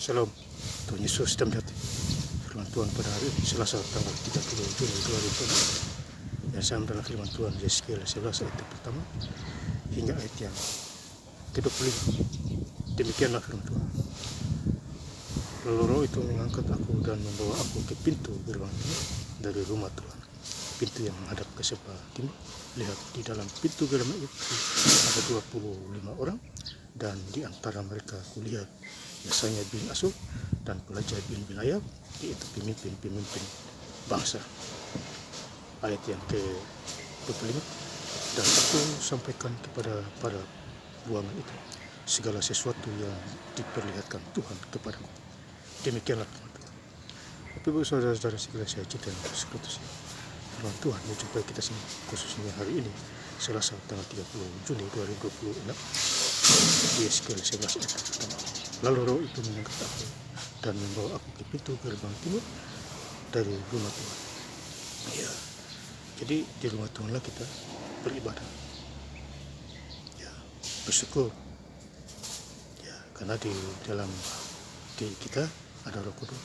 Shalom, Tuhan Yesus sedang hati. Firman Tuhan pada hari Selasa tanggal 30 Juni 2020. Yang sama dalam firman Tuhan Yeskiel 11 ayat pertama hingga ayat yang ke-25. Demikianlah firman Tuhan. Lalu roh itu mengangkat aku dan membawa aku ke pintu gerbang timur dari rumah Tuhan. Pintu yang menghadap ke sebelah timur. Lihat, di dalam pintu gerbang itu ada 25 orang, dan di antara mereka kulihat Yesaya bin Asur dan Pelajar bin Bilayab, yaitu pemimpin-pemimpin bangsa. Ayat yang ke-25, dan aku sampaikan kepada para ruangan itu segala sesuatu yang diperlihatkan Tuhan kepadaku. Demikianlah firman Tuhan. Bapak-ibu saudara-saudara sekalian, saya cinta dan sekaligus firman Tuhan menjumpai kita semua, khususnya hari ini Selasa tanggal 30 Juni 2026 di Yeskiel 11 ayat pertama. Lalu roh itu mengangkat aku dan membawa aku ke pintu gerbang timur dari rumah Tuhan. Ya, jadi di rumah Tuhanlah kita beribadah. Ya, bersyukur. Ya, karena di dalam diri kita ada Roh Kudus.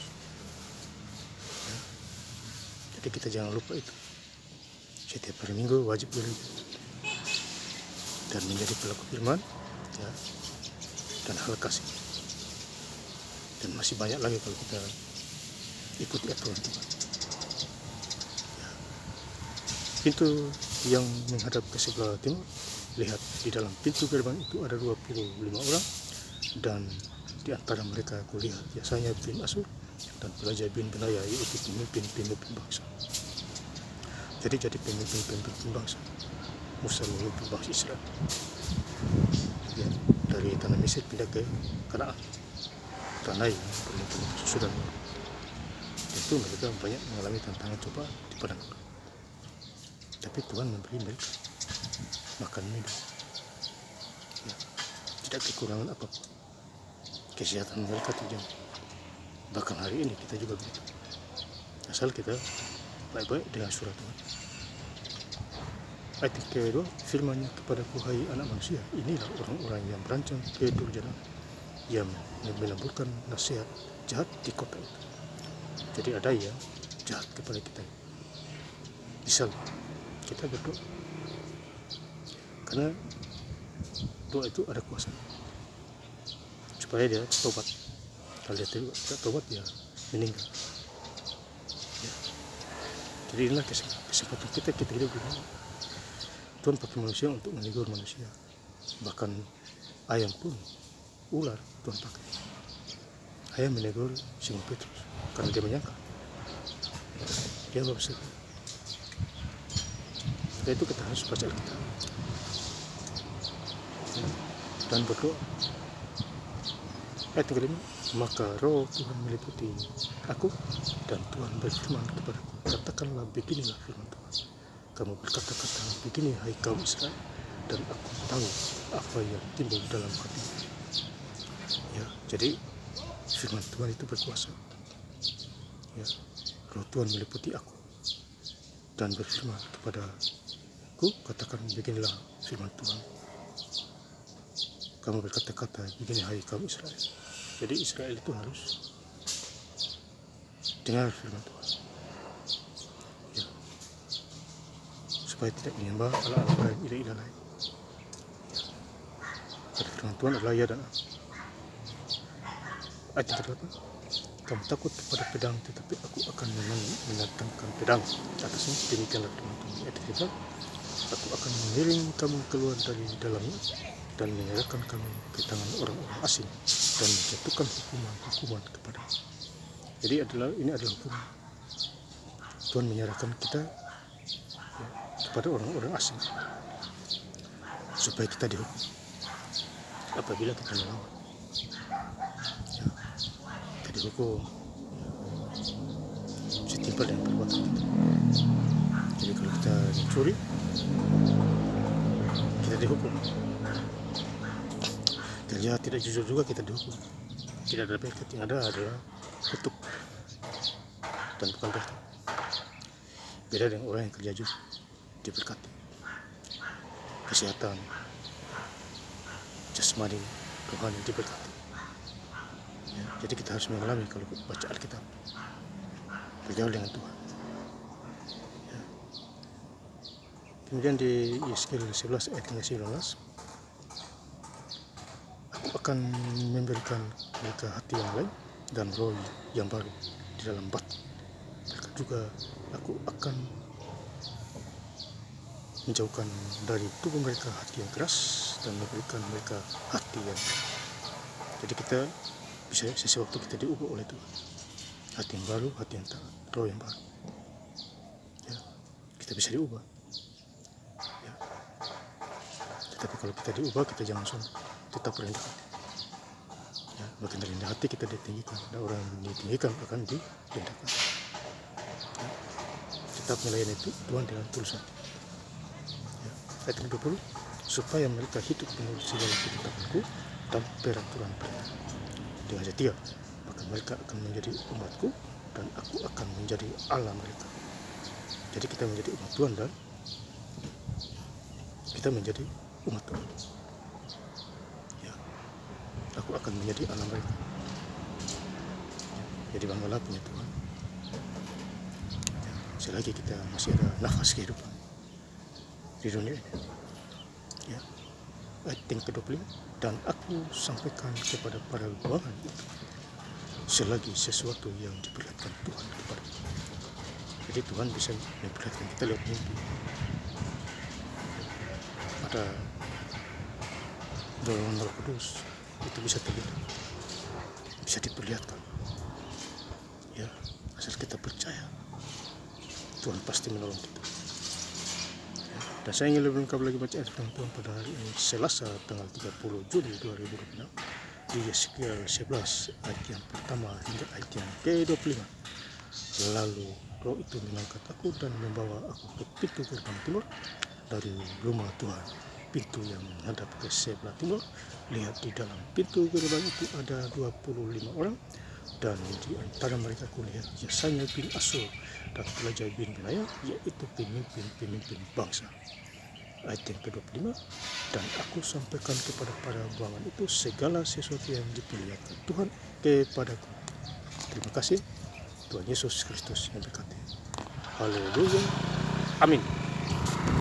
Ya, jadi kita jangan lupa itu. Setiap hari Minggu wajib gereja dan menjadi pelaku firman, ya, dan hal kasih. Dan masih banyak lagi kalau kita ikuti aturan Tuhan. Ya. Pintu yang menghadap ke sebelah timur, lihat, di dalam pintu gerbang itu ada 25 orang, dan di antara mereka aku lihat Yesaya bin Asur dan Pelajar bin Bilayab, yaitu pemimpin-pemimpin bangsa. Jadi pemimpin-pemimpin bangsa, Musa memimpin bangsa Israel, ya, dari tanah Mesir pindah ke Kanaan, tanah yang penuh susudan. Tentu mereka banyak mengalami tantangan coba di padang gurun, tapi Tuhan memberi mereka makan minum, ya, tidak kekurangan apapun. Kesehatan mereka terjamin. Bahkan hari ini kita juga begitu, asal kita baik-baik dengan surat Tuhan. Ayat kedua, firman-Nya kepadaku, hai anak manusia, inilah orang-orang yang berancang kedurjanaan, yang melemburkan nasihat jahat di kota itu. Jadi ada yang jahat kepada kita. Misal kita berdoa, karena doa itu ada kuasa supaya dia tobat. Kalau dia tidak tobat, dia meninggal. Ya. Jadi inilah kesempatan kita hidup di dunia. Tuhan pakai manusia untuk menegur manusia. Bahkan ayam pun, ular Tuhan pakai. Ayam menegur Simon Petrus karena dia menyangka dia nggak bisa. Karena itu kita harus baca Alkitab dan berdoa. Ayat kelima, maka roh Tuhan meliputi aku dan Tuhan berfirman kepadaku, katakanlah beginilah firman Tuhan. Kamu berkata-kata begini, hai kaum Israel, dan aku tahu apa yang timbul dalam hati. Ya, jadi firman Tuhan itu berkuasa. Ya, roh Tuhan meliputi aku dan berfirman kepadaku, katakan beginilah firman Tuhan. Kamu berkata-kata begini, hai kaum Israel. Jadi Israel itu harus dengar firman Tuhan, ya, supaya tidak menyembah Allah lain, ilah-ilah lain. Kata firman Tuhan adalah ya dan amin. Ayat 8, kamu takut kepada pedang, tetapi aku akan mendatangkan pedang atasmu. Demikianlah firman Tuhan. Ayat 9, aku akan mengiring kamu keluar dari dalamnya dan menyerahkan kamu ke tangan orang-orang asing dan menjatuhkan hukuman kepada. Jadi ini adalah hukum. Tuhan menyerahkan kita, ya, kepada orang-orang asing supaya kita dihukum apabila kita melawan. Ya, kita dihukum setimpal dengan perbuatan kita. Jadi kalau kita mencuri, kita dihukum. Kerja tidak jujur juga kita dihukum. Tidak ada berkat, yang ada adalah kutuk dan bukan berkat. Beda dengan orang yang kerja jujur, diberkati. Kesehatan jasmani, rohani diberkati. Ya. Jadi kita harus mengalami kalau baca Alkitab, bergaul dengan Tuhan. Ya. Kemudian di Yeskiel 11 ayat 19, aku akan memberikan mereka hati yang lain dan roh yang baru di dalam batu. Mereka juga aku akan menjauhkan dari tubuh mereka hati yang keras dan memberikan mereka hati yang baru. Jadi kita bisa sesuatu kita diubah oleh Tuhan, hati yang baru, hati yang taat, roh yang baru. Ya, kita bisa diubah. Ya. Tetapi kalau kita diubah, kita jangan sombong, tetap rendah hati. Ya, makin rendah hati kita ditinggikan, dan orang yang ditinggikan akan direndahkan. Ya. Tetap melayani itu Tuhan dengan tulus hati. Ya. Ayat 20, supaya mereka hidup menurut segala ketetapanku dan peraturan perintah. Dengan ayat 3, maka mereka akan menjadi umatku dan aku akan menjadi Allah mereka. Jadi kita menjadi umat Tuhan dan kita menjadi umat Tuhan. Ya, aku akan menjadi Allah mereka. Jadi banggalah punya Tuhan. Ya, selagi kita masih ada nafas kehidupan di dunia ini. Ya, ayat yang ke-25, dan aku sampaikan kepada para golongan itu selagi sesuatu yang diperlihatkan Tuhan kepada kita. Jadi Tuhan bisa memperlihatkan kita lewat mimpi. Ada dorongan Roh Kudus, itu bisa terlihat, bisa diperlihatkan. Ya, asal kita percaya, Tuhan pasti menolong kita. Ya, dan saya ingin lebih lengkap lagi bacaan firman Tuhan pada hari ini, Selasa tanggal 30 Juli 2026 di Yeskiel 11 ayat yang pertama hingga ayat yang ke-25. Lalu roh itu mengangkat aku dan membawa aku ke pintu gerbang timur dari rumah Tuhan, pintu yang menghadap ke sebelah timur. Lihat, di dalam pintu gerbang itu ada 25 orang, dan di antara mereka kulihat Yesaya bin Asur dan Pelajar bin Benaya, yaitu pemimpin-pemimpin bangsa. Ayat yang ke-25, dan aku sampaikan kepada para golongan itu segala sesuatu yang diperlihatkan Tuhan kepadaku. Terima kasih. Tuhan Yesus Kristus yang berkati. Haleluya. Amin.